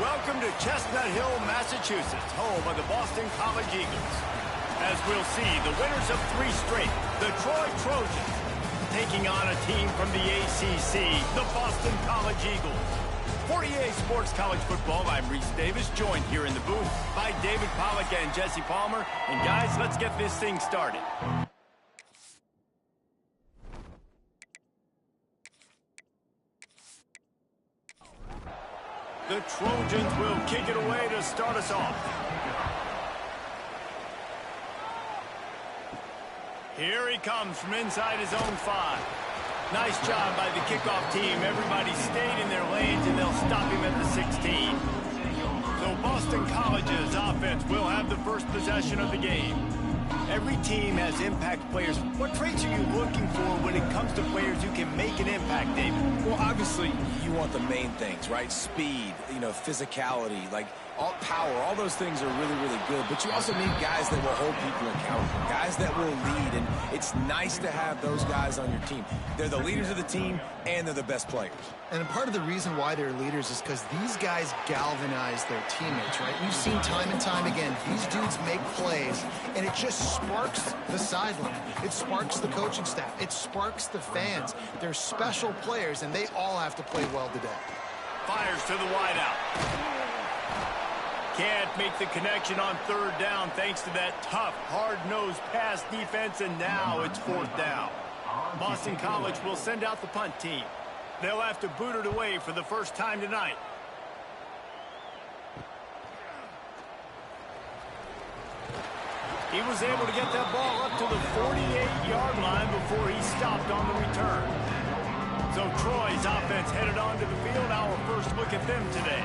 Welcome to Chestnut Hill, Massachusetts, home of the Boston College Eagles. As we'll see, the winners of 3 straight, the Troy Trojans, taking on a team from the ACC, the Boston College Eagles. For EA Sports College Football, I'm Reese Davis, joined here in the booth by David Pollack and Jesse Palmer. And guys, let's get this thing started. The Trojans will kick it away to start us off. Here he comes from inside his own 5. Nice job by the kickoff team. Everybody stayed in their lanes, and they'll stop him at the 16. So Boston College's offense will have the first possession of the game. Every team has impact players. What traits are you looking for when it comes to players who can make an impact, David? Well, obviously, you want the main things, right? Speed, physicality, all power. All those things are really, really good. But you also need guys that will hold people accountable, guys that will lead. And it's nice to have those guys on your team. They're the leaders of the team, and they're the best players. And part of the reason why they're leaders is because these guys galvanize their teammates, right? We've seen time and time again, these dudes make plays, and it just sparks the sideline. It sparks the coaching staff. It sparks the fans. They're special players, and they all have to play well today. Fires to the wideout. Can't make the connection on 3rd down thanks to that tough, hard-nosed pass defense, and now it's 4th down. Boston College will send out the punt team. They'll have to boot it away for the first time tonight. He was able to get that ball up to the 48-yard line before he stopped on the return. So Troy's offense headed onto the field. Our first look at them today.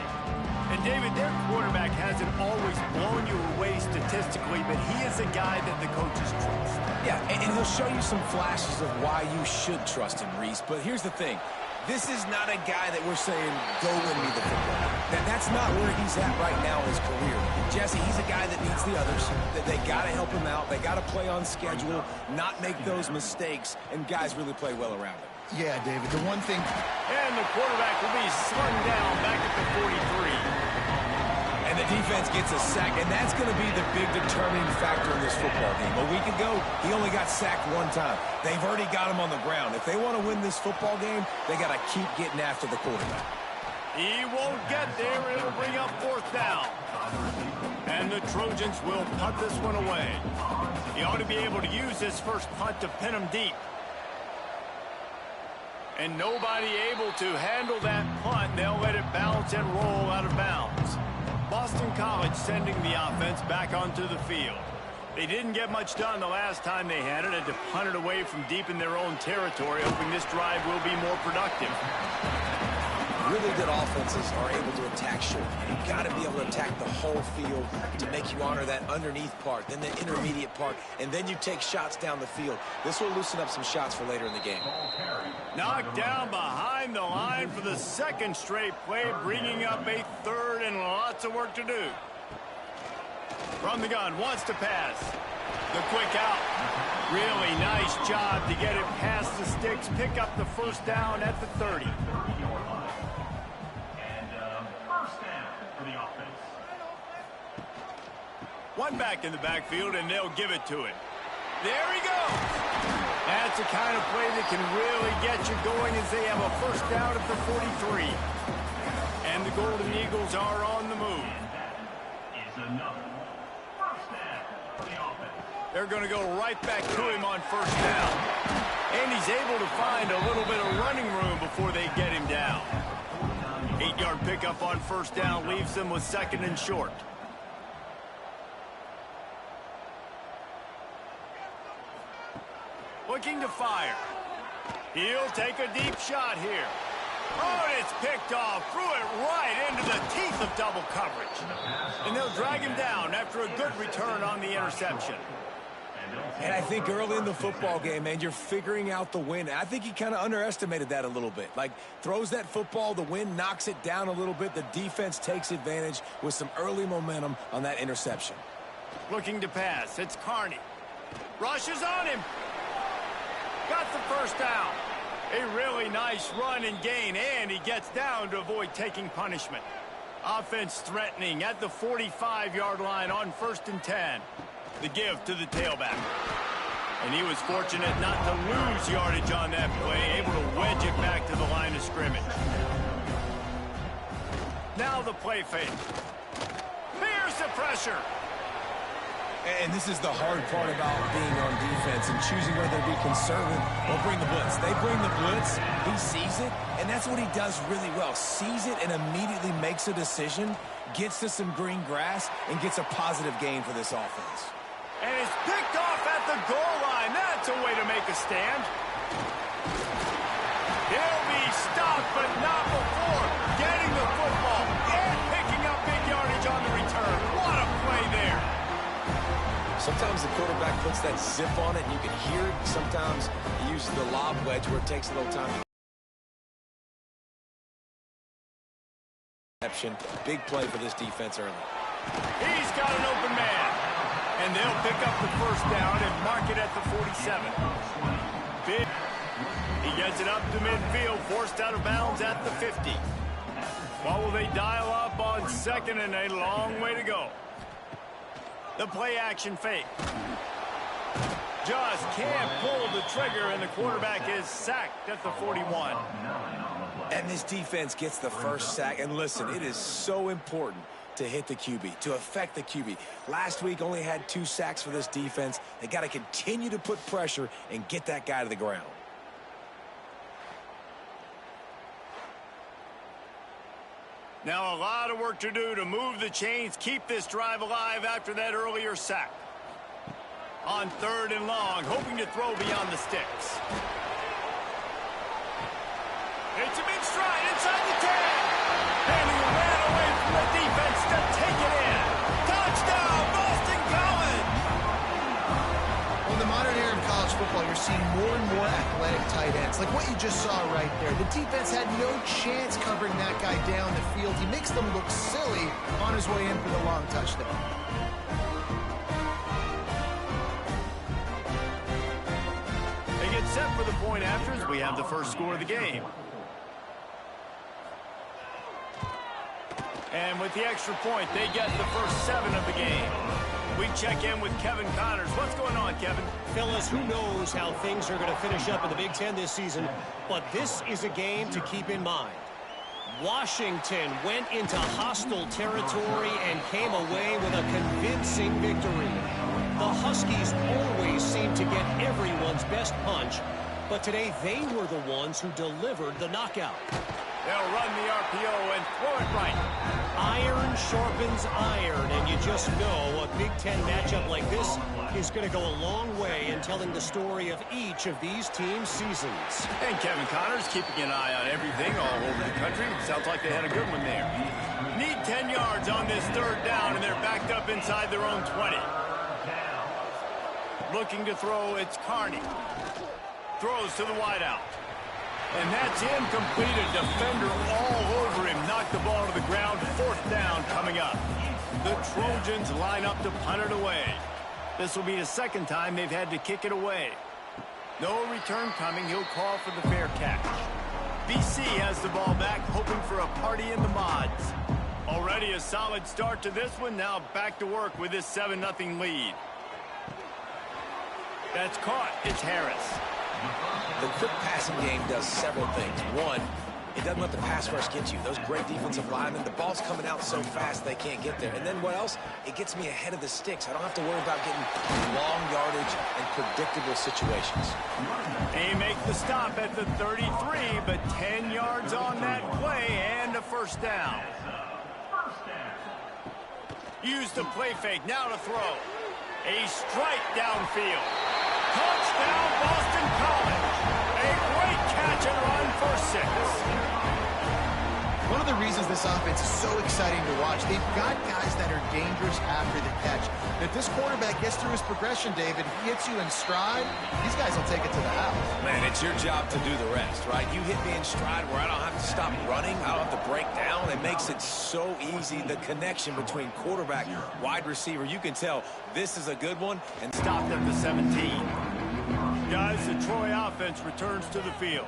And David, their quarterback hasn't always blown you away statistically, but he is a guy that the coaches trust. Yeah, and he'll show you some flashes of why you should trust him, Reese. But here's the thing. This is not a guy that we're saying, go win me the football. That's not where he's at right now in his career. Jesse, he's a guy that needs the others. They got to help him out. They got to play on schedule, not make those mistakes, and guys really play well around him. Yeah, David, the one thing... And the quarterback will be slung down back at the 43. And the defense gets a sack, and that's going to be the big determining factor in this football game. A week ago, he only got sacked 1 time. They've already got him on the ground. If they want to win this football game, they got to keep getting after the quarterback. He won't get there. It'll bring up 4th down. And the Trojans will punt this one away. He ought to be able to use this first punt to pin him deep. And nobody able to handle that punt. They'll let it bounce and roll out of bounds. Boston College sending the offense back onto the field. They didn't get much done the last time they had it, and to punt it away from deep in their own territory, hoping this drive will be more productive. Really good offenses are able to attack short. You've got to be able to attack the whole field to make you honor that underneath part, then the intermediate part, and then you take shots down the field. This will loosen up some shots for later in the game. Knocked down behind the line for the 2nd straight play, bringing up a 3rd and lots of work to do. From the gun, wants to pass. The quick out. Really nice job to get it past the sticks, pick up the 1st down at the 30. One back in the backfield, and they'll give it to him. There he goes. That's the kind of play that can really get you going as they have a 1st down at the 43. And the Golden Eagles are on the move. They're going to go right back to him on 1st down. And he's able to find a little bit of running room before they get him down. 8-yard pickup on 1st down leaves them with 2nd and short. Looking to fire. He'll take a deep shot here. Oh, and it's picked off. Threw it right into the teeth of double coverage. And they'll drag him down after a good return on the interception. And I think early in the football game, man, you're figuring out the wind. I think he kind of underestimated that a little bit. Throws that football, the wind knocks it down a little bit. The defense takes advantage with some early momentum on that interception. Looking to pass. It's Carney. Rushes on him. Got the 1st down. A really nice run and gain, and he gets down to avoid taking punishment. Offense threatening at the 45-yard line on 1st and 10. The give to the tailback. And he was fortunate not to lose yardage on that play, able to wedge it back to the line of scrimmage. Now the play fake. Here's the pressure. And this is the hard part about being on defense and choosing whether to be conservative or bring the blitz. They bring the blitz, he sees it, and that's what he does really well. Sees it and immediately makes a decision, gets to some green grass, and gets a positive gain for this offense. And it's picked off at the goal line. That's a way to make a stand. He'll be stopped, but not before getting the football and picking up big yardage on the return. What a play there. Sometimes the quarterback puts that zip on it, and you can hear it. Sometimes he uses the lob wedge where it takes a little time. Big play for this defense early. He's got an open man. And they'll pick up the 1st down and mark it at the 47. Big. He gets it up to midfield, forced out of bounds at the 50. What will they dial up on 2nd and a long way to go? The play action fake. Just can't pull the trigger, and the quarterback is sacked at the 41. And this defense gets the 1st sack. And listen, it is so important to hit the QB, to affect the QB. Last week only had 2 sacks for this defense. They got to continue to put pressure and get that guy to the ground. Now a lot of work to do to move the chains, keep this drive alive after that earlier sack. On 3rd and long, hoping to throw beyond the sticks. It's him in stride inside the 10. And he ran away from the defense to take it in. Touchdown, Boston College! Well, in the modern era of college football, you're seeing more and more athletic tight ends. Like what you just saw right there. The defense had no chance covering that guy down the field. He makes them look silly on his way in for the long touchdown. They get set for the point after as we have the first score of the game. And with the extra point, they get the first 7 of the game. We check in with Kevin Connors. What's going on, Kevin? Fellas, who knows how things are going to finish up in the Big Ten this season, but this is a game to keep in mind. Washington went into hostile territory and came away with a convincing victory. The Huskies always seem to get everyone's best punch, but today they were the ones who delivered the knockout. They'll run the RPO and throw it right. Iron sharpens iron, and you just know a Big Ten matchup like this is going to go a long way in telling the story of each of these teams' seasons. And Kevin Connors keeping an eye on everything all over the country. Sounds like they had a good one there. Need 10 yards on this 3rd down, and they're backed up inside their own 20. Looking to throw, it's Carney. Throws to the wideout. And that's incomplete. A defender all over him. Knocked the ball to the ground. 4th down coming up. The Trojans line up to punt it away. This will be the 2nd time they've had to kick it away. No return coming. He'll call for the fair catch. BC has the ball back, hoping for a party in the mods. Already a solid start to this one. Now back to work with this 7-0 lead. That's caught. It's Harris. The quick passing game does several things. One, it doesn't let the pass rush get you. Those great defensive linemen, the ball's coming out so fast they can't get there. And then what else? It gets me ahead of the sticks. I don't have to worry about getting long yardage and predictable situations. They make the stop at the 33, but 10 yards on that play and a 1st down. Use the play fake, now to throw. A strike downfield. Touchdown, Boston College. A great catch and run for 6. One of the reasons this offense is so exciting to watch, they've got guys that are dangerous after the catch. If this quarterback gets through his progression, David, he hits you in stride, these guys will take it to the house. Man, it's your job to do the rest, right? You hit me in stride where I don't have to stop running. I don't have to break down. It makes it so easy. The connection between quarterback, wide receiver, you can tell this is a good one. And stopped at the 17. Guys, the Troy offense returns to the field.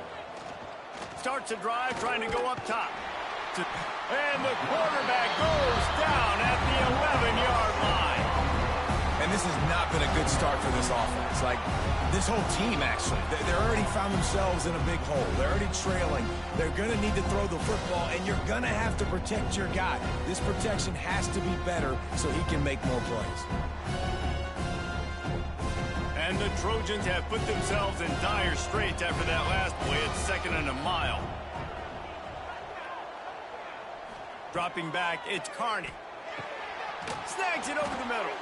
Starts a drive trying to go up top. And the quarterback goes down at the 11-yard line. And this has not been a good start for this offense. Like, this whole team, actually. They're already found themselves in a big hole. They're already trailing. They're going to need to throw the football, and you're going to have to protect your guy. This protection has to be better so he can make more plays. And the Trojans have put themselves in dire straits after that last play at 2nd and a mile. Dropping back, it's Carney. Snags it over the middle.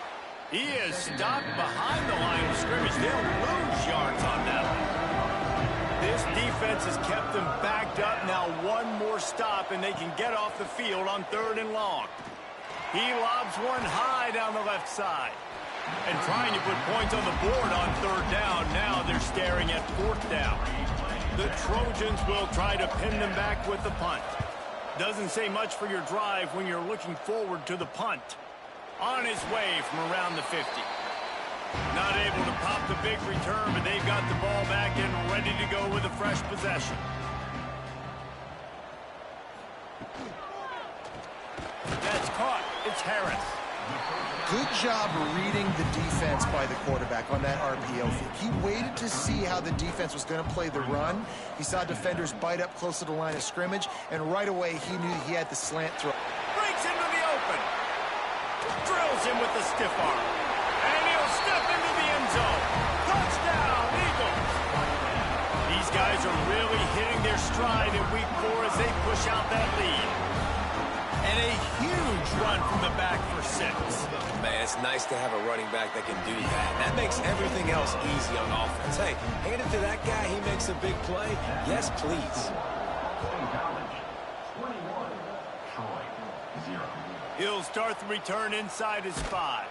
He is stopped behind the line of scrimmage. They'll lose yards on that one. This defense has kept them backed up. Now one more stop, and they can get off the field on 3rd and long. He lobs one high down the left side. And trying to put points on the board on 3rd down. Now they're staring at 4th down. The Trojans will try to pin them back with the punt. Doesn't say much for your drive when you're looking forward to the punt. On his way from around the 50. Not able to pop the big return, but they've got the ball back and ready to go with a fresh possession. That's caught. It's Harris. Good job reading the defense by the quarterback on that RPO feed. He waited to see how the defense was going to play the run. He saw defenders bite up close to the line of scrimmage, and right away he knew he had the slant throw. Breaks into the open. Drills him with the stiff arm. And he'll step into the end zone. Touchdown, Eagles. These guys are really hitting their stride in week 4 as they push out that lead. And a huge run from the back for 6. Man, it's nice to have a running back that can do that. That makes everything else easy on offense. Hey, hand it to that guy. He makes a big play. Yes, please. He'll start the return inside his 5.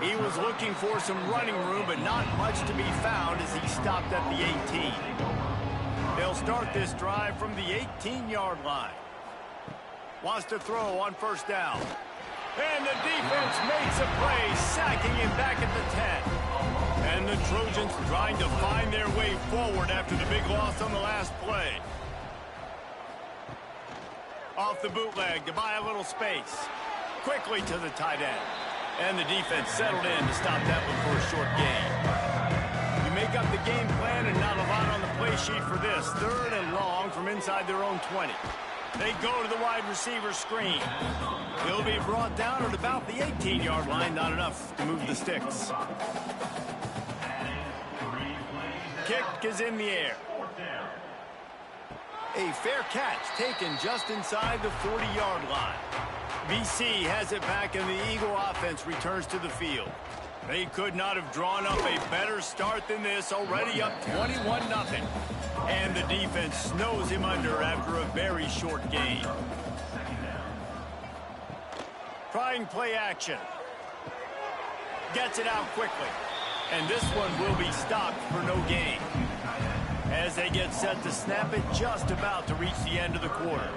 He was looking for some running room, but not much to be found as he stopped at the 18. They'll start this drive from the 18-yard line. Wants to throw on 1st down. And the defense makes a play, sacking him back at the 10. And the Trojans trying to find their way forward after the big loss on the last play. Off the bootleg to buy a little space. Quickly to the tight end. And the defense settled in to stop that one for a short gain. You make up the game plan and not a lot on the play sheet for this. 3rd and long from inside their own 20. They go to the wide receiver screen. He'll be brought down at about the 18-yard line. Not enough to move the sticks. Kick is in the air. A fair catch taken just inside the 40-yard line. BC has it back, and the Eagle offense returns to the field. They could not have drawn up a better start than this, already up 21-0. And the defense snows him under after a very short gain. Trying play action. Gets it out quickly. And this one will be stopped for no gain. As they get set to snap it, just about to reach the end of the quarter.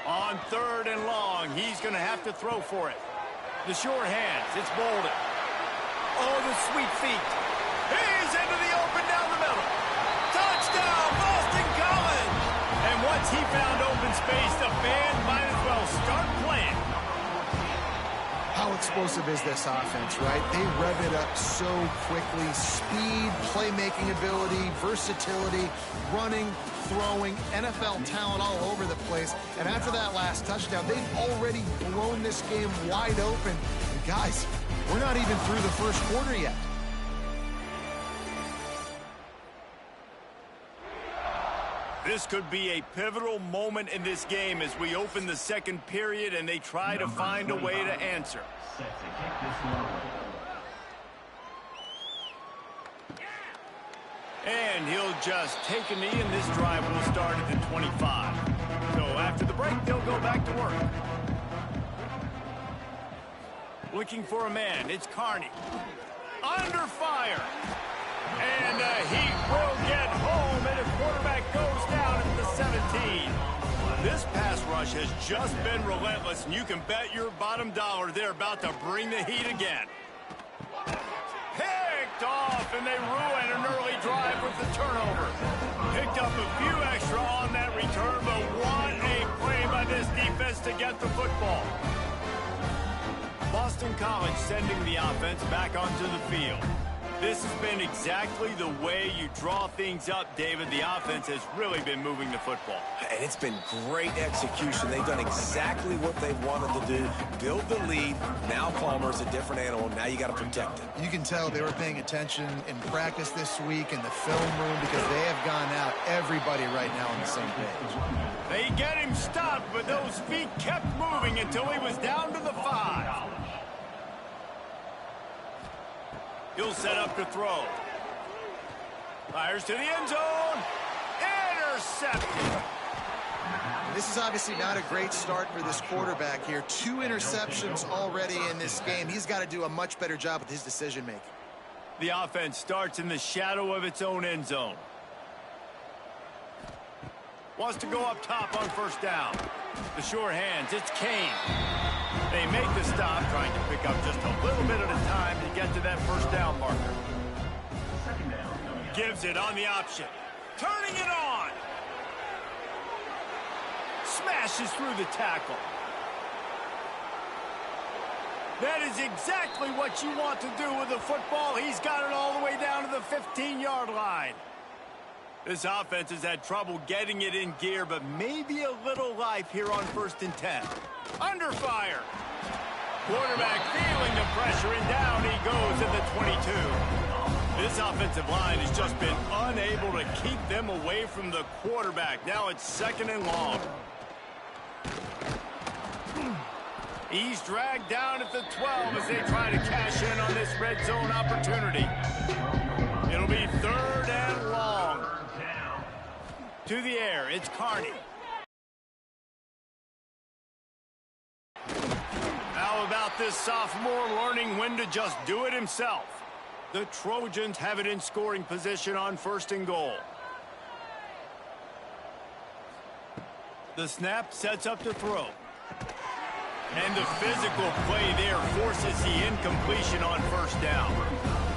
On 3rd and long, he's going to have to throw for it. The sure hands, it's Bolden. Oh, the sweet feet. He's into the open down the middle. Touchdown, Boston College! And once he found open space, the band might as well start playing. How explosive is this offense, right? They rev it up so quickly. Speed, playmaking ability, versatility, running, throwing, NFL talent all over the place. And after that last touchdown, they've already blown this game wide open. And guys, we're not even through the first quarter yet. This could be a pivotal moment in this game as we open the second period and they try to find a way to answer. And he'll just take a knee, and this drive will start at the 25. So after the break, they'll go back to work. Looking for a man, it's Carney. Under fire. And he will get home, and the quarterback goes down at the 17. This pass rush has just been relentless, and you can bet your bottom dollar they're about to bring the heat again. Picked off, and they ruin an early drive with the turnover. Picked up a few extra on that return, but what a play by this defense to get the football. Boston College sending the offense back onto the field. This has been exactly the way you draw things up, David. The offense has really been moving the football. And it's been great execution. They've done exactly what they wanted to do. Build the lead. Now Palmer's a different animal. Now you got to protect him. You can tell they were paying attention in practice this week in the film room because they have gone out, everybody right now on the same page. They get him stopped, but those feet kept moving until he was down to the 5. He'll set up to throw. Fires to the end zone. Intercepted. This is obviously not a great start for this quarterback here. 2 interceptions already in this game. He's got to do a much better job with his decision-making. The offense starts in the shadow of its own end zone. Wants to go up top on first down. The sure hands, it's Kane. They make the stop, trying to pick up just a little bit at a time to get to that first down marker. Gives it on the option. Turning it on. Smashes through the tackle. That is exactly what you want to do with the football. He's got it all the way down to the 15-yard line. This offense has had trouble getting it in gear, but maybe a little life here on 1st and 10. Under fire. Quarterback feeling the pressure, and down he goes at the 22. This offensive line has just been unable to keep them away from the quarterback. Now it's 2nd and long. He's dragged down at the 12 as they try to cash in on this red zone opportunity. It'll be 3rd and long. To the air, it's Carney. How about this sophomore learning when to just do it himself? The Trojans have it in scoring position on 1st and goal. The snap sets up to throw. And the physical play there forces the incompletion on 1st down.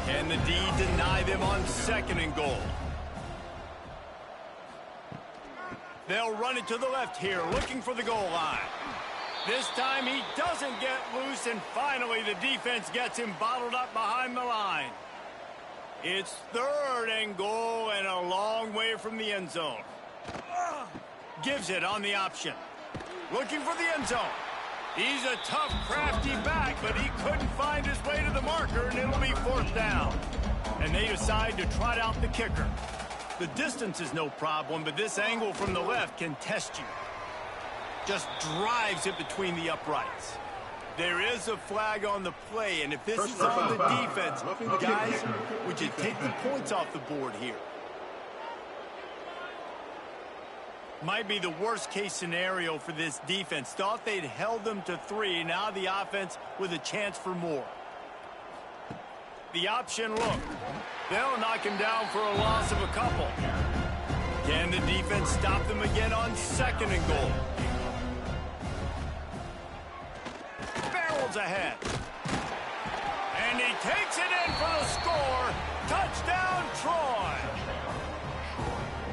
Can the D deny them on 2nd and goal? They'll run it to the left here, looking for the goal line. This time he doesn't get loose, and finally the defense gets him bottled up behind the line. It's 3rd and goal and a long way from the end zone. Gives it on the option. Looking for the end zone. He's a tough, crafty back, but he couldn't find his way to the marker, and it'll be 4th down. And they decide to trot out the kicker. The distance is no problem, but this angle from the left can test you. Just drives it between the uprights. There is a flag on the play, and if this is on the defense, guys, would you take the points off the board here? Might be the worst-case scenario for this defense. Thought they'd held them to 3. Now the offense with a chance for more. The option look. They'll knock him down for a loss of a couple. Can the defense stop them again on 2nd and goal? Barrels ahead. And he takes it in for the score. Touchdown, Troy.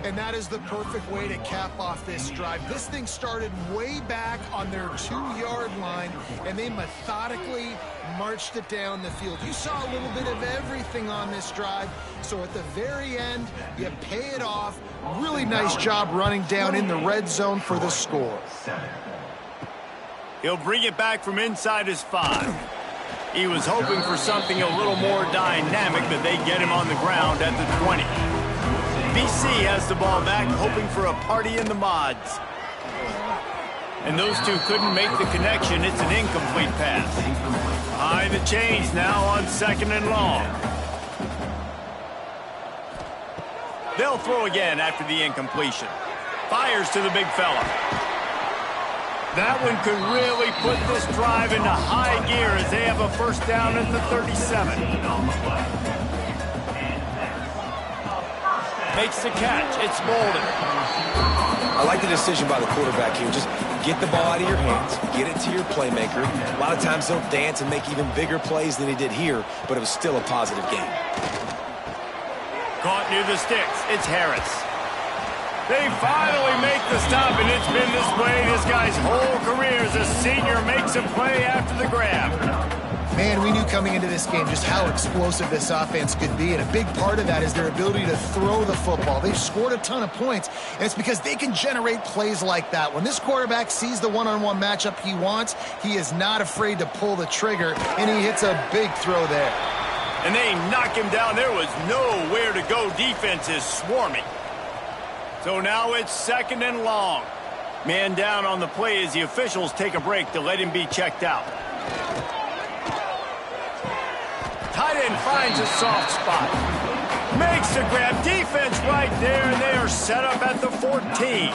And that is the perfect way to cap off this drive. This thing started way back on their 2-yard line, and they methodically marched it down the field. You saw a little bit of everything on this drive, so at the very end, you pay it off. Really nice job running down in the red zone for the score. He'll bring it back from inside his 5. He was hoping for something a little more dynamic, but they get him on the ground at the 20. BC has the ball back, hoping for a party in the mods. And those two couldn't make the connection. It's an incomplete pass. High the chains now on 2nd and long. They'll throw again after the incompletion. Fires to the big fella. That one could really put this drive into high gear as they have a 1st down at the 37. Makes the catch. It's Bolden. I like the decision by the quarterback here. Just get the ball out of your hands, get it to your playmaker. A lot of times they'll dance and make even bigger plays than he did here, but it was still a positive game. Caught near the sticks. It's Harris. They finally make the stop, and it's been this way this guy's whole career as a senior makes a play after the grab. Man, we knew coming into this game just how explosive this offense could be, and a big part of that is their ability to throw the football. They've scored a ton of points, and it's because they can generate plays like that. When this quarterback sees the one-on-one matchup he wants, he is not afraid to pull the trigger, and he hits a big throw there. And they knock him down. There was nowhere to go. Defense is swarming. So now it's 2nd and long. Man down on the play as the officials take a break to let him be checked out. Tight end finds a soft spot. Makes the grab. Defense right there, and they are set up at the 14.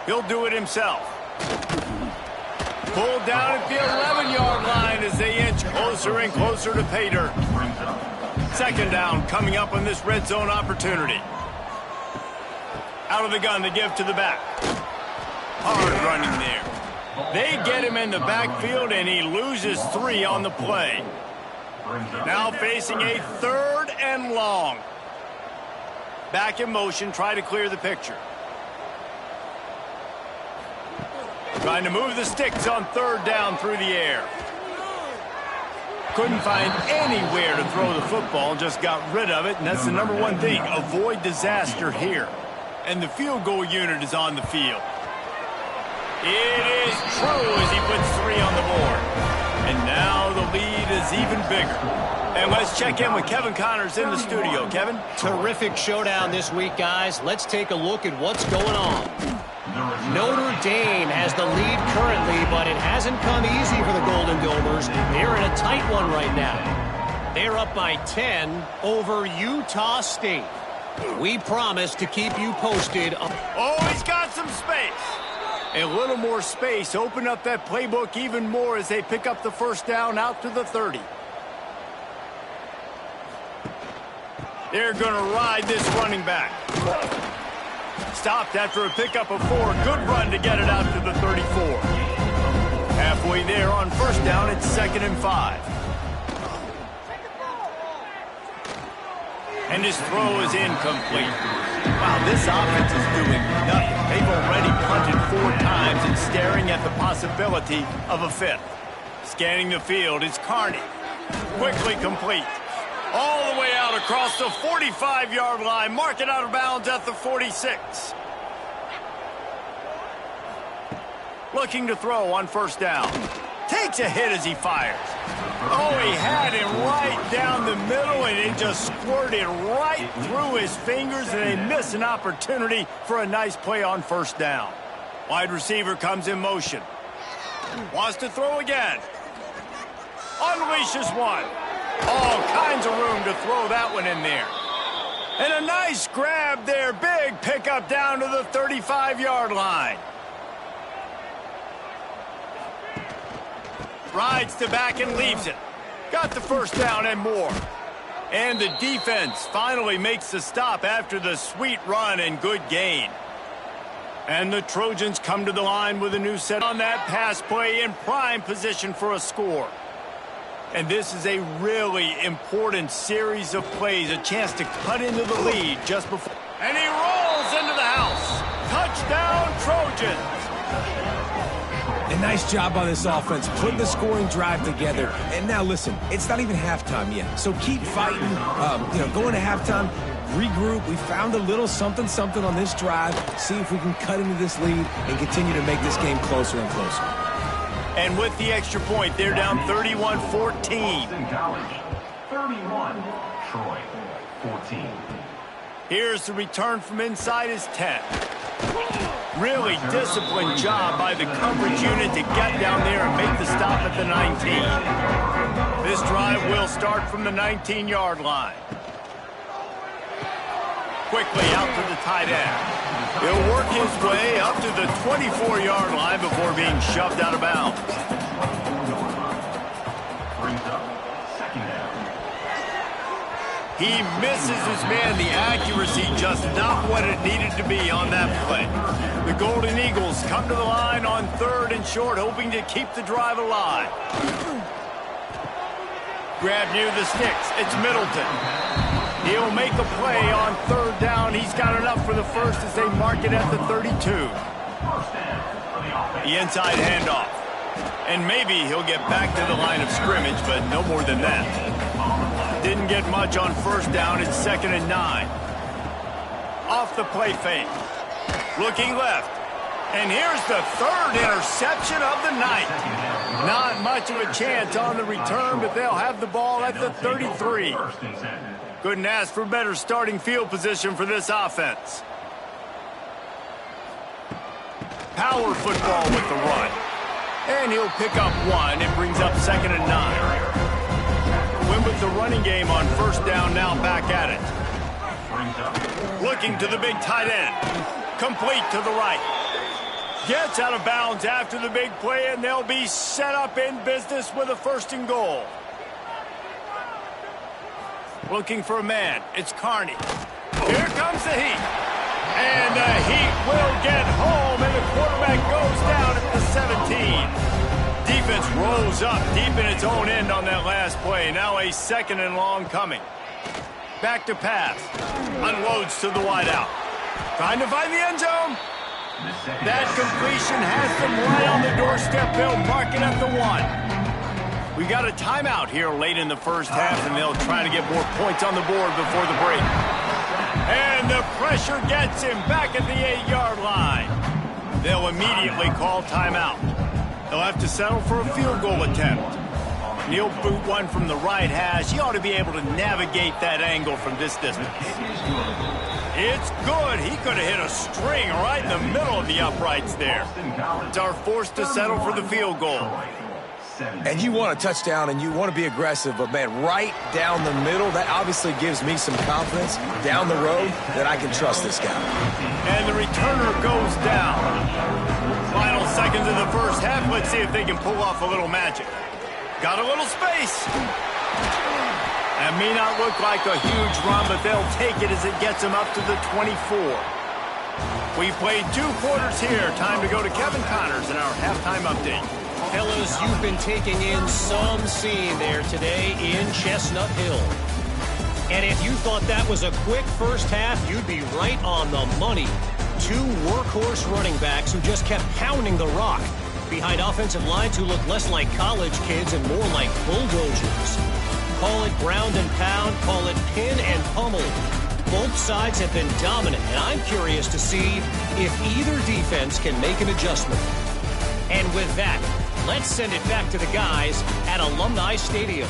He'll do it himself. Pulled down at the 11-yard line as they inch closer and closer to pay dirt. 2nd down coming up on this red zone opportunity. Out of the gun to give to the back. Hard running there. They get him in the backfield, and he loses 3 on the play. Now facing a 3rd and long. Back in motion, try to clear the picture. Trying to move the sticks on 3rd down through the air. Couldn't find anywhere to throw the football, just got rid of it, and that's the #1 thing. Avoid disaster here. And the field goal unit is on the field. It is true as he puts 3 on the board. And now the lead is even bigger. And let's check in with Kevin Connors in the studio. Kevin? Terrific showdown this week, guys. Let's take a look at what's going on. Notre Dame has the lead currently, but it hasn't come easy for the Golden Domers. They're in a tight one right now. They're up by 10 over Utah State. We promise to keep you posted. Oh, he's got some space. A little more space. Open up that playbook even more as they pick up the 1st down out to the 30. They're going to ride this running back. Stopped after a pickup of 4. Good run to get it out to the 34. Halfway there on 1st down, it's 2nd and 5. And his throw is incomplete. Wow, this offense is doing nothing. They've already punted 4 times and staring at the possibility of a 5th. Scanning the field is Carney. Quickly complete. All the way out across the 45-yard line. Mark it out of bounds at the 46. Looking to throw on 1st down. Takes a hit as he fires. Oh, he had him right down the middle, and it just squirted right through his fingers, and they miss an opportunity for a nice play on 1st down. Wide receiver comes in motion. Wants to throw again. Unleashes one. All kinds of room to throw that one in there. And a nice grab there. Big pickup down to the 35-yard line. Rides to back and leaves it. Got the 1st down and more. And the defense finally makes the stop after the sweet run and good gain. And the Trojans come to the line with a new set on that pass play in prime position for a score. And this is a really important series of plays, a chance to cut into the lead just before. And he rolls into the house. Touchdown, Trojans. A nice job on this offense, putting the scoring drive together. And now listen, it's not even halftime yet, so keep fighting. Going to halftime, regroup. We found a little something on this drive. See if we can cut into this lead and continue to make this game closer and closer. And with the extra point, they're down 31-14. 31, Troy, 14. Here's the return from inside his 10. Really disciplined job by the coverage unit to get down there and make the stop at the 19. This drive will start from the 19-yard line. Quickly out to the tight end. He'll work his way up to the 24-yard line before being shoved out of bounds. He misses his man. The accuracy just not what it needed to be on that play. The Golden Eagles come to the line on 3rd and short, hoping to keep the drive alive. Grab near the sticks. It's Middleton. He'll make a play on third down. He's got enough for the first as they mark it at the 32. The inside handoff. And maybe he'll get back to the line of scrimmage, but no more than that. Didn't get much on first down. It's 2nd and 9. Off the play fake. Looking left. And here's the third interception of the night. Not much of a chance on the return, but they'll have the ball at the 33. Couldn't ask for better starting field position for this offense. Power football with the run. And he'll pick up 1 and brings up 2nd and 9. Win with the running game on first down, now back at it. Looking to the big tight end. Complete to the right. Gets out of bounds after the big play, and they'll be set up in business with a 1st and goal. Looking for a man. It's Carney. Here comes the heat. And the heat will get home, and the quarterback goes down at the 17. Defense rolls up deep in its own end on that last play. Now a 2nd and long coming. Back to pass. Unloads to the wideout. Trying to find the end zone. That completion has them right on the doorstep. They'll mark it at the 1. We got a timeout here late in the first half, and they'll try to get more points on the board before the break. And the pressure gets him back at the 8-yard line. They'll immediately call timeout. They'll have to settle for a field goal attempt. He'll boot one from the right hash. He ought to be able to navigate that angle from this distance. It's good. He could have hit a string right in the middle of the uprights there. It's our forced to settle for the field goal. And you want a touchdown and you want to be aggressive, but man, right down the middle, that obviously gives me some confidence down the road that I can trust this guy. And the returner goes down. Final seconds of the first half. Let's see if they can pull off a little magic. Got a little space. That may not look like a huge run, but they'll take it as it gets them up to the 24. We've played 2 quarters here. Time to go to Kevin Connors in our halftime update. Fellas, you've been taking in some scene there today in Chestnut Hill. And if you thought that was a quick first half, you'd be right on the money. 2 workhorse running backs who just kept pounding the rock behind offensive lines who look less like college kids and more like bulldozers. Call it ground and pound, call it pin and pummel. Both sides have been dominant, and I'm curious to see if either defense can make an adjustment. And with that, let's send it back to the guys at Alumni Stadium.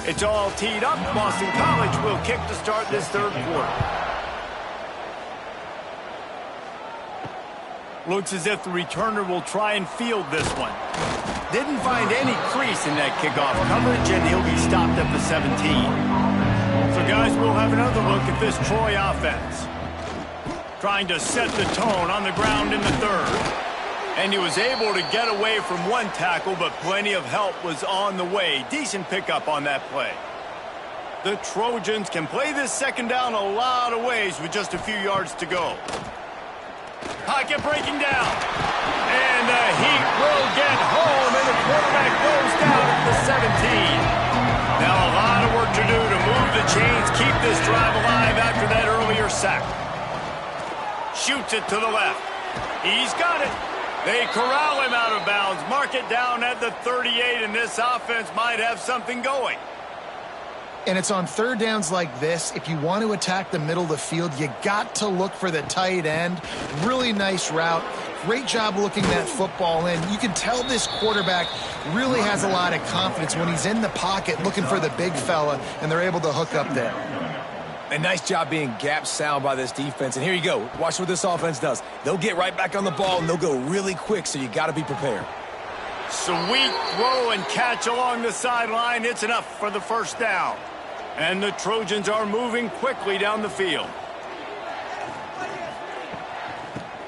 It's all teed up. Boston College will kick to start this third quarter. Looks as if the returner will try and field this one. Didn't find any crease in that kickoff coverage, and he'll be stopped at the 17. So, guys, we'll have another look at this Troy offense. Trying to set the tone on the ground in the third. And he was able to get away from one tackle, but plenty of help was on the way. Decent pickup on that play. The Trojans can play this second down a lot of ways with just a few yards to go. Pocket breaking down. And the Heat will get home, and the quarterback goes down at the 17. Now a lot of work to do to move the chains, keep this drive alive after that earlier sack. Shoots it to the left. He's got it. They corral him out of bounds, mark it down at the 38, and this offense might have something going. And it's on third downs like this, if you want to attack the middle of the field, you got to look for the tight end. Really nice route. Great job looking that football in. You can tell this quarterback really has a lot of confidence when he's in the pocket looking for the big fella, and they're able to hook up there. And nice job being gap sound by this defense. And here you go. Watch what this offense does. They'll get right back on the ball, and they'll go really quick, so you got to be prepared. Sweet throw and catch along the sideline. It's enough for the first down. And the Trojans are moving quickly down the field.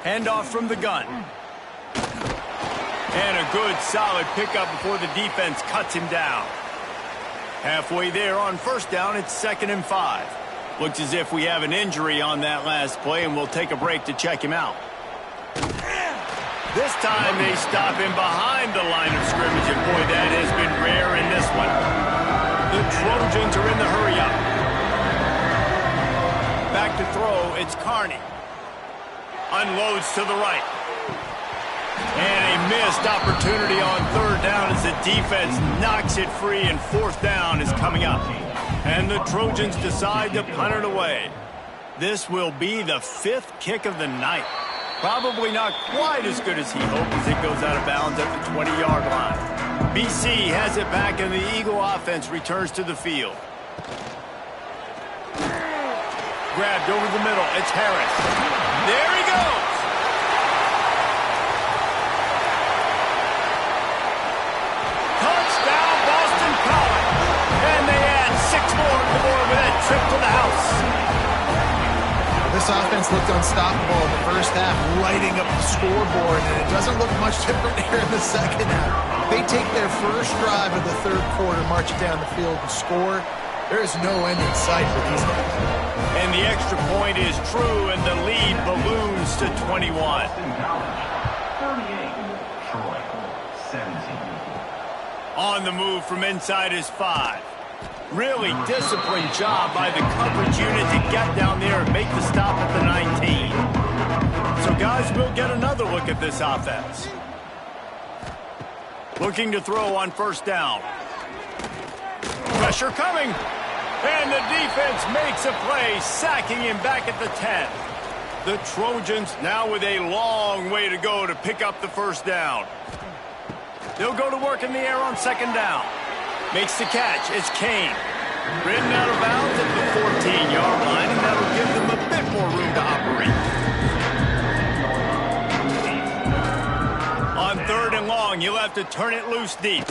Handoff from the gun. And a good, solid pickup before the defense cuts him down. Halfway there on first down, it's 2nd and 5. Looks as if we have an injury on that last play, and we'll take a break to check him out. This time they stop him behind the line of scrimmage, and boy, that has been rare in this one. The Trojans are in the hurry-up. Back to throw, it's Carney. Unloads to the right. And a missed opportunity on third down as the defense knocks it free, and fourth down is coming up. And the Trojans decide to punt it away. This will be the 5th kick of the night. Probably not quite as good as he hoped as it goes out of bounds at the 20-yard line. BC has it back, and the Eagle offense returns to the field. Grabbed over the middle. It's Harris. There he goes. Touchdown, Boston College. And they add 6 more to the board with that trip to the house. This offense looked unstoppable in the first half, lighting up the scoreboard, and it doesn't look much different here in the second half. They take their first drive of the third quarter, march it down the field, and score. There is no end in sight for these guys. And the extra point is true, and the lead balloons to 21. 38, Troy, 17. On the move from inside is 5. Really disciplined job by the coverage unit to get down there and make the stop at the 19. So, guys, we'll get another look at this offense. Looking to throw on first down. Pressure coming. And the defense makes a play, sacking him back at the 10. The Trojans now with a long way to go to pick up the first down. They'll go to work in the air on second down. Makes the catch. It's Kane. Ridden out of bounds at the 14-yard line, and that'll give them a bit more room to operate. On third and long, you'll have to turn it loose deep.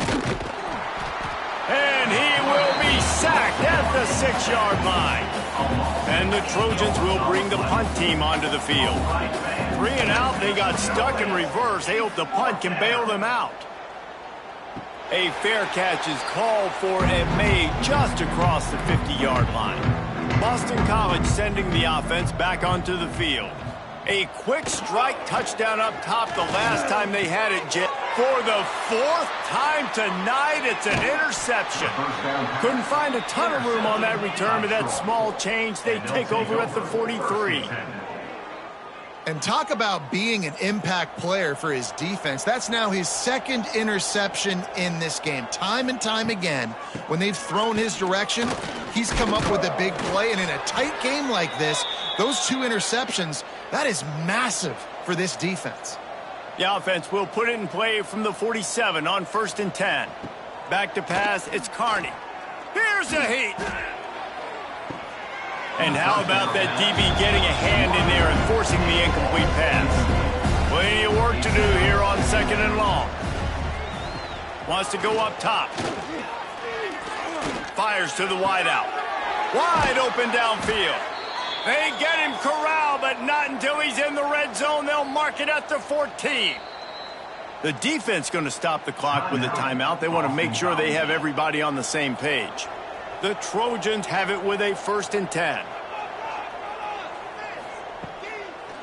And he will be sacked at the 6-yard line. And the Trojans will bring the punt team onto the field. 3 and out, they got stuck in reverse. They hope the punt can bail them out. A fair catch is called for and made just across the 50-yard line. Boston College sending the offense back onto the field. A quick strike touchdown up top the last time they had it, Jet. For the 4th time tonight, it's an interception. Couldn't find a ton of room on that return, but that small change, they take over at the 43. And talk about being an impact player for his defense. That's now his 2nd interception in this game. Time and time again, when they've thrown his direction, he's come up with a big play. And in a tight game like this, those 2 interceptions, that is massive for this defense. The offense will put it in play from the 47 on 1st and 10. Back to pass, it's Carney. Here's a heat. And how about that DB getting a hand in there and forcing the incomplete pass? Plenty of work to do here on second and long. Wants to go up top. Fires to the wideout. Wide open downfield. They get him corralled, but not until he's in the red zone. They'll mark it at the 14. The defense going to stop the clock with a timeout. They want to make sure they have everybody on the same page. The Trojans have it with a 1st and 10.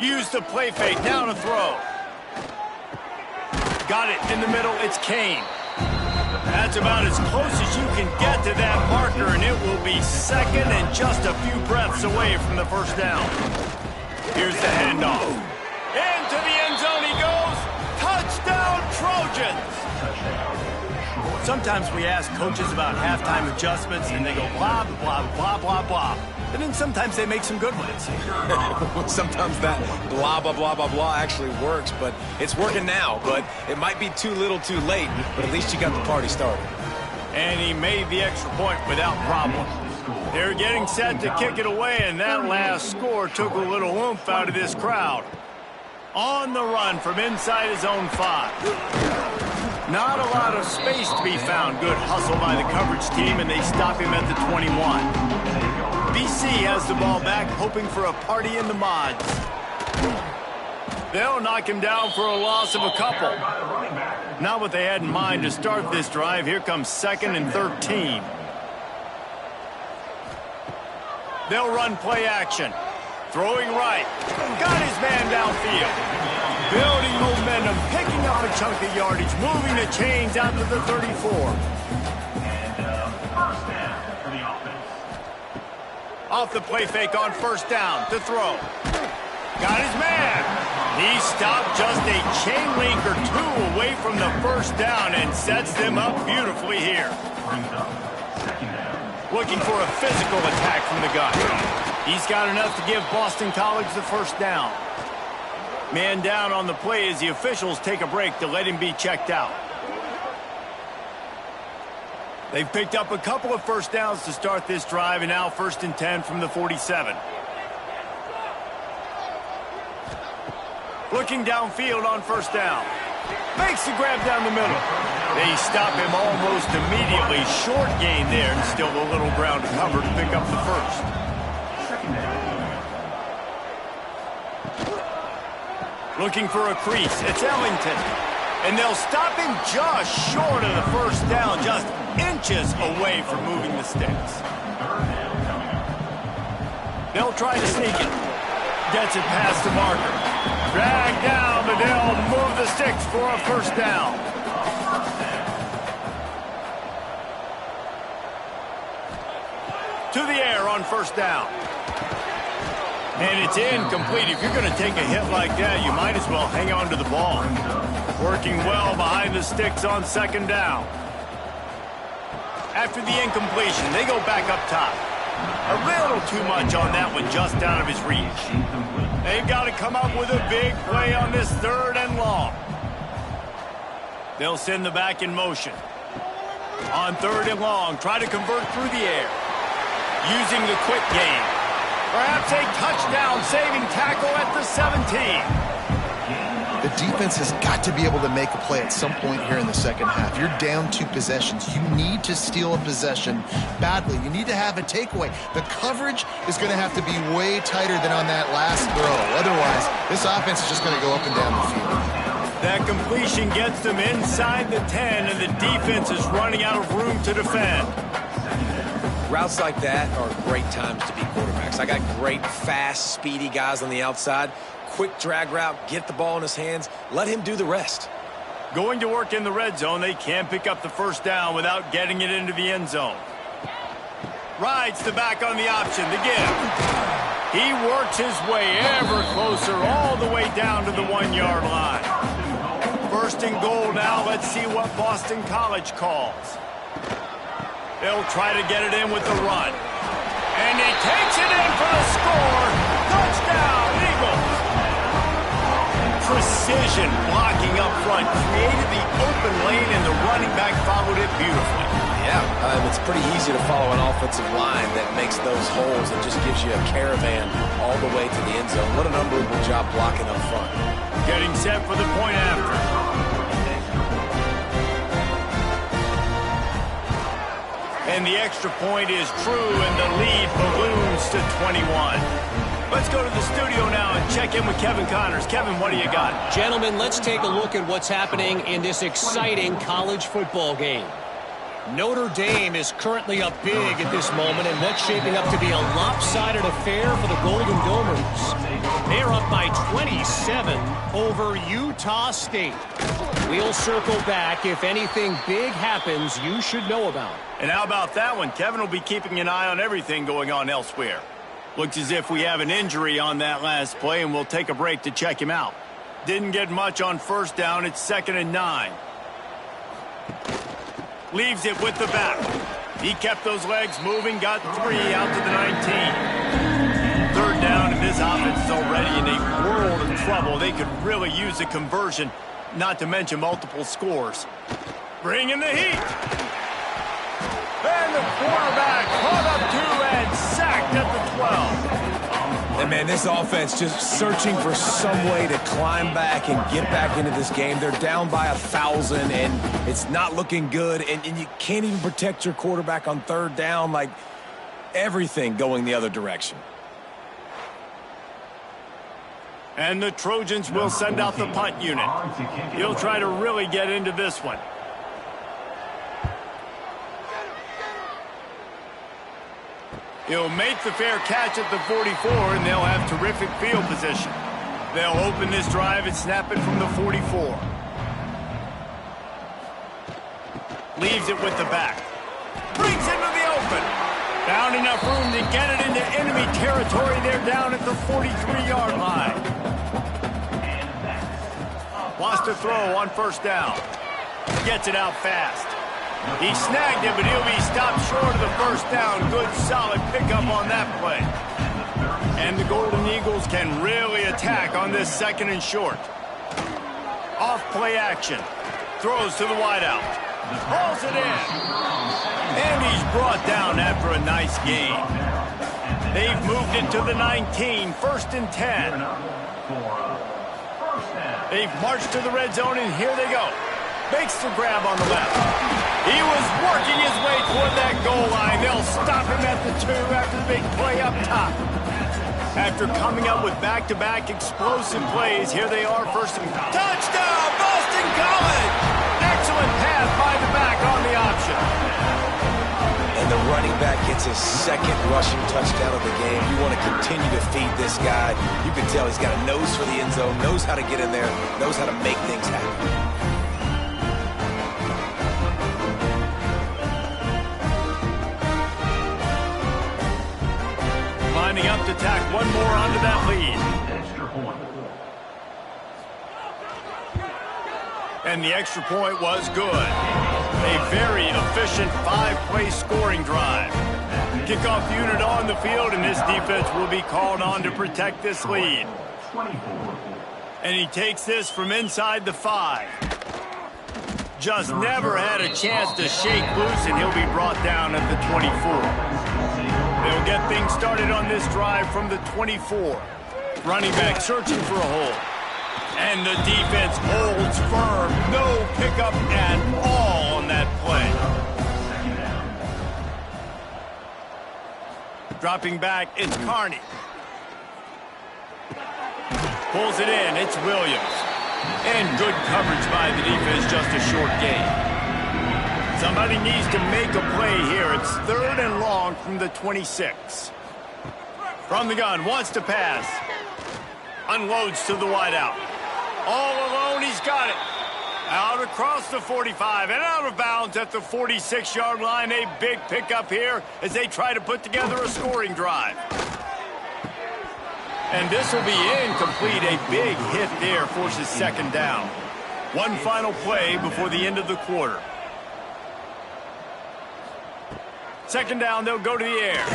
Use the play fake, now to throw. Got it in the middle, it's Kane. That's about as close as you can get to that marker, and it will be 2nd and just a few breaths away from the first down. Here's the handoff. Into the end zone he goes. Touchdown, Trojans! Sometimes we ask coaches about halftime adjustments, and they go blah, blah, blah, blah, blah. And then sometimes they make some good ones. Sometimes that blah, blah, blah, blah, blah actually works, but it's working now. But it might be too little too late, but at least you got the party started. And he made the extra point without problem. They're getting set to kick it away, and that last score took a little oomph out of this crowd. On the run from inside his own 5. Not a lot of space to be found. Good hustle by the coverage team, and they stop him at the 21. BC has the ball back, hoping for a party in the mods. They'll knock him down for a loss of a couple. Not what they had in mind to start this drive. Here comes 2nd and 13. They'll run play action. Throwing right. Got his man downfield. Building momentum, picking up a chunk of yardage, moving the chains out to the 34. First down for the offense. Off the play fake on first down to throw. Got his man. He stopped just a chain link or two away from the first down and sets them up beautifully here. Brings up second down. Looking for a physical attack from the gun. He's got enough to give Boston College the first down. Man down on the play as the officials take a break to let him be checked out. They've picked up a couple of first downs to start this drive, and now 1st and 10 from the 47. Looking downfield on first down. Makes the grab down the middle. They stop him almost immediately. Short gain there, and still a little ground to cover to pick up the first. Second down. Looking for a crease. It's Ellington. And they'll stop him just short of the first down, just inches away from moving the sticks. Third down coming up. They'll try to sneak it. Gets it past the marker. Drag down, but they'll move the sticks for a first down. To the air on first down. And it's incomplete. If you're going to take a hit like that, you might as well hang on to the ball. Working well behind the sticks on second down. After the incompletion, they go back up top. A little too much on that one, just out of his reach. They've got to come up with a big play on this 3rd and long. They'll send the back in motion. On 3rd and long, try to convert through the air. Using the quick game. Perhaps a touchdown-saving tackle at the 17. The defense has got to be able to make a play at some point here in the second half. You're down 2 possessions. You need to steal a possession badly. You need to have a takeaway. The coverage is going to have to be way tighter than on that last throw. Otherwise, this offense is just going to go up and down the field. That completion gets them inside the 10, and the defense is running out of room to defend. Routes like that are great times to be quarterbacks. I got great, fast, speedy guys on the outside. Quick drag route, get the ball in his hands, let him do the rest. Going to work in the red zone, they can't pick up the first down without getting it into the end zone. Rides the back on the option to give. He works his way ever closer all the way down to the 1-yard line. 1st and goal now. Let's see what Boston College calls. They'll try to get it in with the run. And he takes it in for the score. Touchdown, Eagles. Precision blocking up front created the open lane, and the running back followed it beautifully. Yeah, it's pretty easy to follow an offensive line that makes those holes and just gives you a caravan all the way to the end zone. What an unbelievable job blocking up front. Getting set for the point after. And the extra point is true, and the lead balloons to 21. Let's go to the studio now and check in with Kevin Connors. Kevin, what do you got? Gentlemen, let's take a look at what's happening in this exciting college football game. Notre Dame is currently up big at this moment, and what's shaping up to be a lopsided affair for the Golden Domers. They're up by 27 over Utah State. We'll circle back. If anything big happens, you should know about. And how about that one? Kevin will be keeping an eye on everything going on elsewhere. Looks as if we have an injury on that last play, and we'll take a break to check him out. Didn't get much on first down. It's 2nd and 9. Leaves it with the back. He kept those legs moving, got 3 out to the 19. 3rd down, and this offense is already in a world of trouble. They could really use a conversion, not to mention multiple scores. Bringing the heat. And the quarterback caught up 2 and sacked at the 12. And, man, this offense just searching for some way to climb back and get back into this game. They're down by 1,000, and it's not looking good. And you can't even protect your quarterback on 3rd down. Like, everything going the other direction. And the Trojans will send out the punt unit. He'll try to really get into this one. He'll make the fair catch at the 44, and they'll have terrific field position. They'll open this drive and snap it from the 44. Leaves it with the back. Brings into the open. Found enough room to get it into enemy territory. They're down at the 43-yard line. Wants to throw on first down. Gets it out fast. He snagged it, but he'll be stopped short of the first down. Good, solid pickup on that play. And the Golden Eagles can really attack on this second and short. Off play action. Throws to the wideout. Hauls it in. And he's brought down after a nice gain. They've moved it to the 19, first and 10. They've marched to the red zone, and here they go. Makes the grab on the left. He was working his way toward that goal line. They'll stop him at the 2 after the big play up top. After coming up with back-to-back explosive plays, here they are, first and touchdown, Boston College! Excellent pass by the back on the option. And the running back gets his second rushing touchdown of the game. You want to continue to feed this guy. You can tell he's got a nose for the end zone, knows how to get in there, knows how to make things happen. Lining up to tack one more onto that lead. Extra point. And the extra point was good. A very efficient 5-play scoring drive. Kickoff unit on the field, and this defense will be called on to protect this lead. 24. And he takes this from inside the 5. Just never had a chance to shake loose, and he'll be brought down at the 24. They'll get things started on this drive from the 24. Running back searching for a hole. And the defense holds firm. No pickup at all on that play. Dropping back, it's Carney. Pulls it in, it's Williams. And good coverage by the defense, just a short gain. Somebody needs to make a play here. It's 3rd and long from the 26. From the gun, wants to pass. Unloads to the wideout. All alone, he's got it. Out across the 45 and out of bounds at the 46-yard line. A big pickup here as they try to put together a scoring drive. And this will be incomplete. A big hit there forces second down. One final play before the end of the quarter. Second down, they'll go to the air.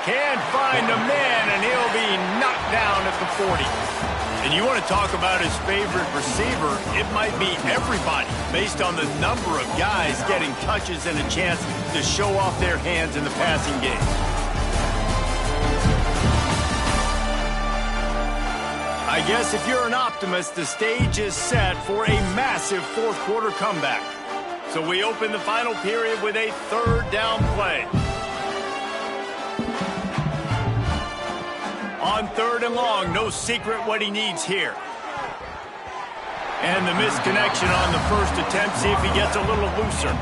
Can't find a man, and he'll be knocked down at the 40. And you want to talk about his favorite receiver, it might be everybody, based on the number of guys getting touches and a chance to show off their hands in the passing game. I guess if you're an optimist, the stage is set for a massive fourth-quarter comeback. So we open the final period with a 3rd down play. On 3rd and long, no secret what he needs here. And the misconnection on the first attempt, see if he gets a little looser.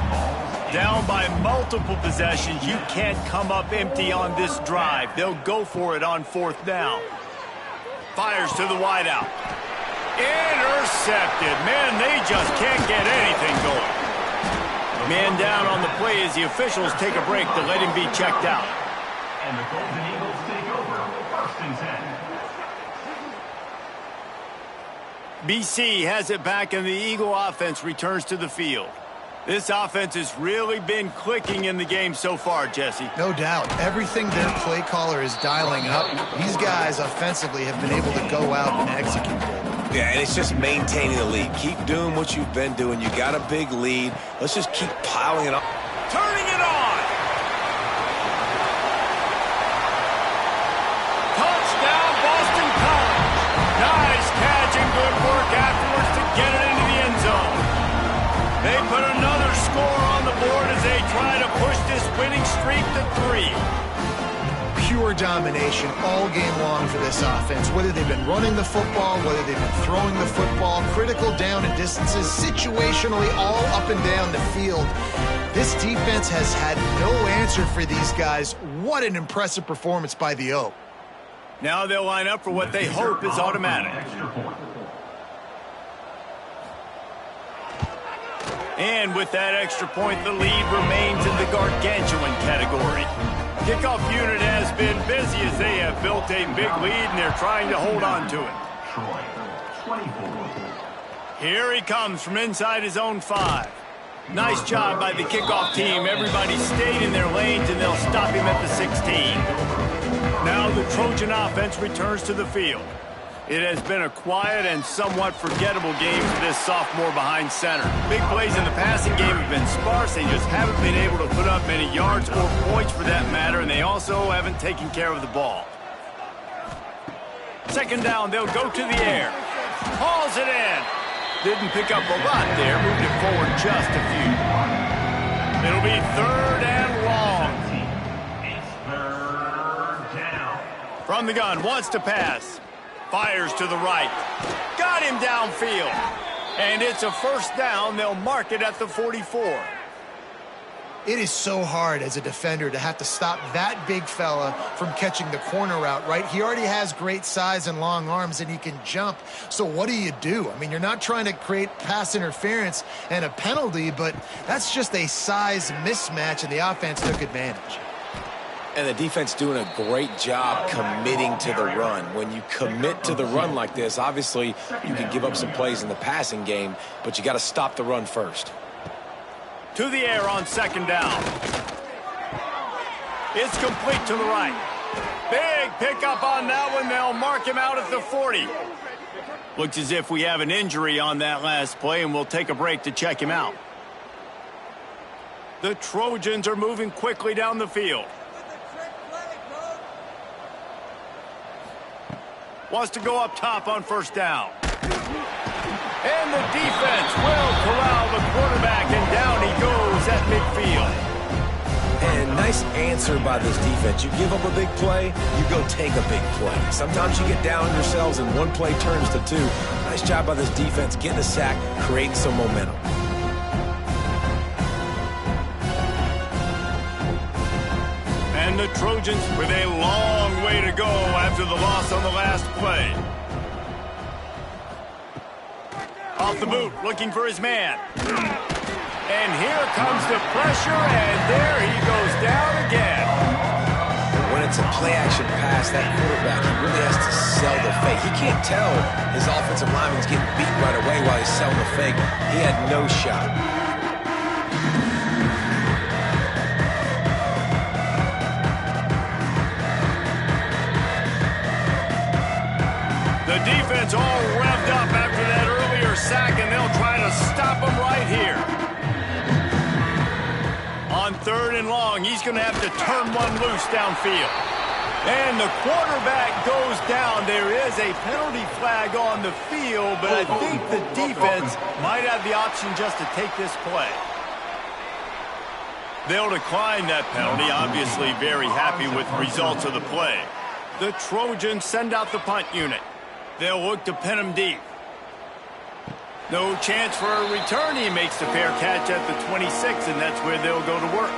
Down by multiple possessions, you can't come up empty on this drive. They'll go for it on 4th down. Fires to the wideout. Intercepted. Man, they just can't get anything going. Man down on the play as the officials take a break to let him be checked out. And the Golden Eagles take over 1st and 10. BC has it back, and the Eagle offense returns to the field. This offense has really been clicking in the game so far, Jesse. No doubt. Everything their play caller is dialing up, these guys offensively have been able to go out and execute it. Yeah, and it's just maintaining the lead. Keep doing what you've been doing. You got a big lead. Let's just keep piling it up. Turning it on! Touchdown, Boston College! Nice catch and good work afterwards to get it into the end zone. They put another score on the board as they try to push this winning streak to 3. Pure domination all game long for this offense. Whether they've been running the football, whether they've been throwing the football, critical down and distances, situationally all up and down the field. This defense has had no answer for these guys what an impressive performance by the O. Now they'll line up for what they hope is automatic. And with that extra point, the lead remains in the gargantuan category. Kickoff unit has been busy as they have built a big lead and they're trying to hold on to it. Here he comes from inside his own 5. Nice job by the kickoff team. Everybody stayed in their lanes and they'll stop him at the 16. Now the Trojan offense returns to the field. It has been a quiet and somewhat forgettable game for this sophomore behind center. Big plays in the passing game have been sparse. They just haven't been able to put up many yards or points for that matter, and they also haven't taken care of the ball. Second down, they'll go to the air. Hauls it in. Didn't pick up a lot there, moved it forward just a few. It'll be third and long. It's third down. From the gun, wants to pass. Fires to the right. Got him downfield. And it's a first down. They'll mark it at the 44. It is so hard as a defender to have to stop that big fella from catching the corner route, right? He already has great size and long arms, and he can jump. So what do you do? I mean, you're not trying to create pass interference and a penalty, but that's just a size mismatch, and the offense took advantage. And the defense doing a great job committing to the run. When you commit to the run like this, obviously you can give up some plays in the passing game, but you got to stop the run first. To the air on second down. It's complete to the right. Big pickup on that one. They'll mark him out at the 40. Looks as if we have an injury on that last play, and we'll take a break to check him out. The Trojans are moving quickly down the field. Wants to go up top on first down. And the defense will corral the quarterback, and down he goes at midfield. And nice answer by this defense. You give up a big play, you go take a big play. Sometimes you get down on yourselves and one play turns to 2. Nice job by this defense getting a sack, creating some momentum. And the Trojans with a long way to go after the loss on the last play. Off the boot, looking for his man. And here comes the pressure, and there he goes down again. When it's a play-action pass, that quarterback, he really has to sell the fake. He can't tell his offensive lineman's getting beat right away while he's selling the fake. He had no shot. The defense all revved up after that earlier sack, and they'll try to stop him right here. On third and long, he's going to have to turn one loose downfield. And the quarterback goes down. There is a penalty flag on the field, but I think the defense might have the option just to take this play. They'll decline that penalty, obviously very happy with the results of the play. The Trojans send out the punt unit. They'll look to pin him deep. No chance for a return. He makes the fair catch at the 26, and that's where they'll go to work.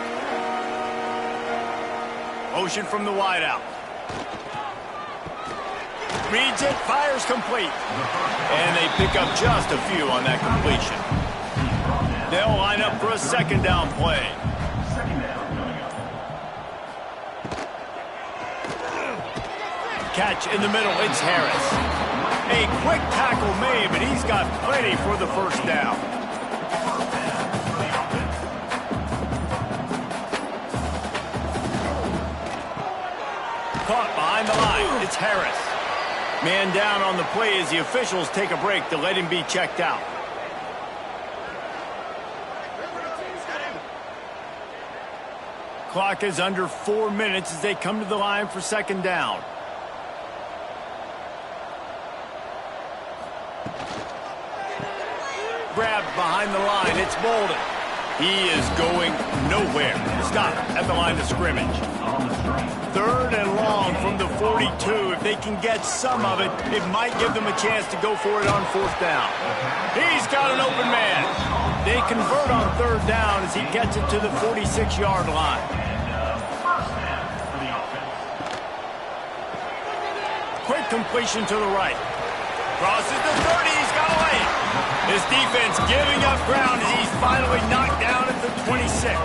Motion from the wideout. Reads it, fires complete. And they pick up just a few on that completion. They'll line up for a second down play. Catch in the middle, it's Harris. A quick tackle made, but he's got plenty for the first down. Caught behind the line, it's Harris. Man down on the play as the officials take a break to let him be checked out. Clock is under 4 minutes as they come to the line for second down. Grabbed behind the line, it's Bolden. He is going nowhere. Stop at the line of scrimmage. Third and long from the 42. If they can get some of it, it might give them a chance to go for it on fourth down. He's got an open man. They convert on third down as he gets it to the 46-yard line. quick completion to the right. Crosses the 30, he's got to lay it. His defense giving up ground as he's finally knocked down at the 26.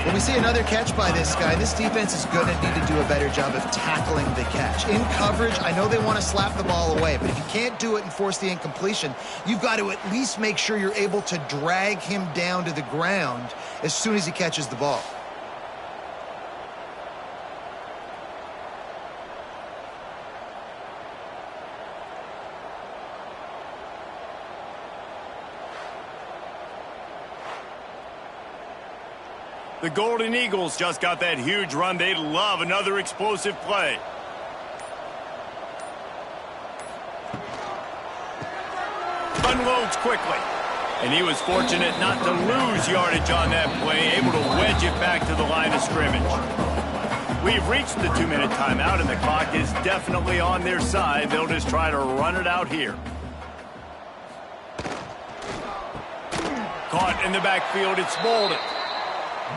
When we see another catch by this guy, this defense is going to need to do a better job of tackling the catch. In coverage, I know they want to slap the ball away, but if you can't do it and force the incompletion, you've got to at least make sure you're able to drag him down to the ground as soon as he catches the ball. The Golden Eagles just got that huge run. They'd love another explosive play. Unloads quickly. And he was fortunate not to lose yardage on that play, able to wedge it back to the line of scrimmage. We've reached the 2-minute timeout, and the clock is definitely on their side. They'll just try to run it out here. Caught in the backfield, it's Bolden.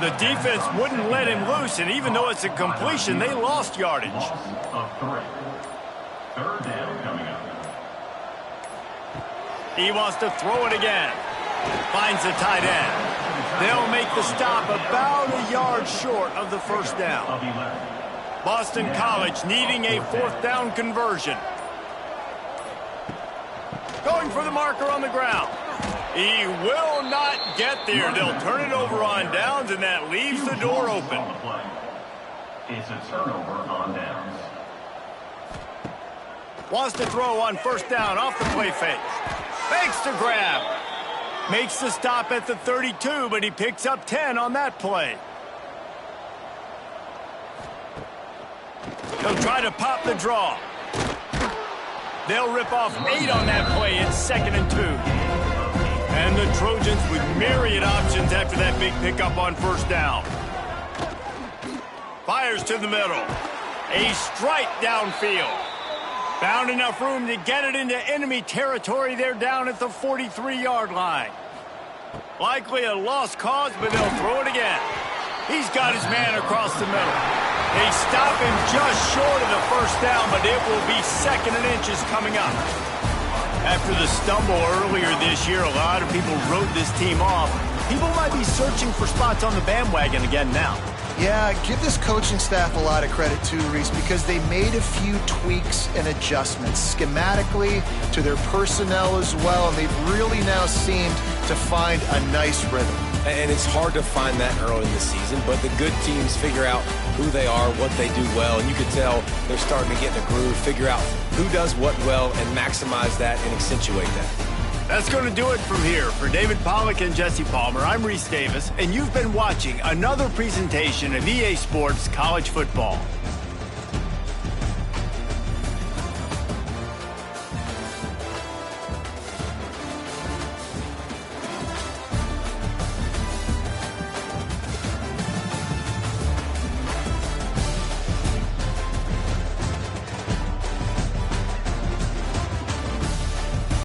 The defense wouldn't let him loose, and even though it's a completion, they lost yardage. Loss of 3. Third down coming up. He wants to throw it again. Finds the tight end. They'll make the stop about a yard short of the first down. Boston College needing a 4th down conversion. Going for the marker on the ground. He will not get there. They'll turn it over on downs, and that leaves the door open. It's a turnover on downs. Wants to throw on first down off the play fake. Fakes to grab. Makes the stop at the 32, but he picks up 10 on that play. He'll try to pop the draw. They'll rip off 8 on that play. It's 2nd and 2. And the Trojans with myriad options after that big pickup on first down. Fires to the middle. A strike downfield. Found enough room to get it into enemy territory. They're down at the 43-yard line. Likely a lost cause, but they'll throw it again. He's got his man across the middle. They stop him just short of the first down, but it will be 2nd and inches coming up. After the stumble earlier this year, a lot of people wrote this team off. People might be searching for spots on the bandwagon again now. Yeah, give this coaching staff a lot of credit too, Reese, because they made a few tweaks and adjustments schematically to their personnel as well, and they've really now seemed to find a nice rhythm. And it's hard to find that early in the season, but the good teams figure out who they are, what they do well, and you can tell they're starting to get in a groove, figure out who does what well, and maximize that and accentuate that. That's going to do it from here. For David Pollack and Jesse Palmer, I'm Reese Davis, and you've been watching another presentation of EA Sports College Football.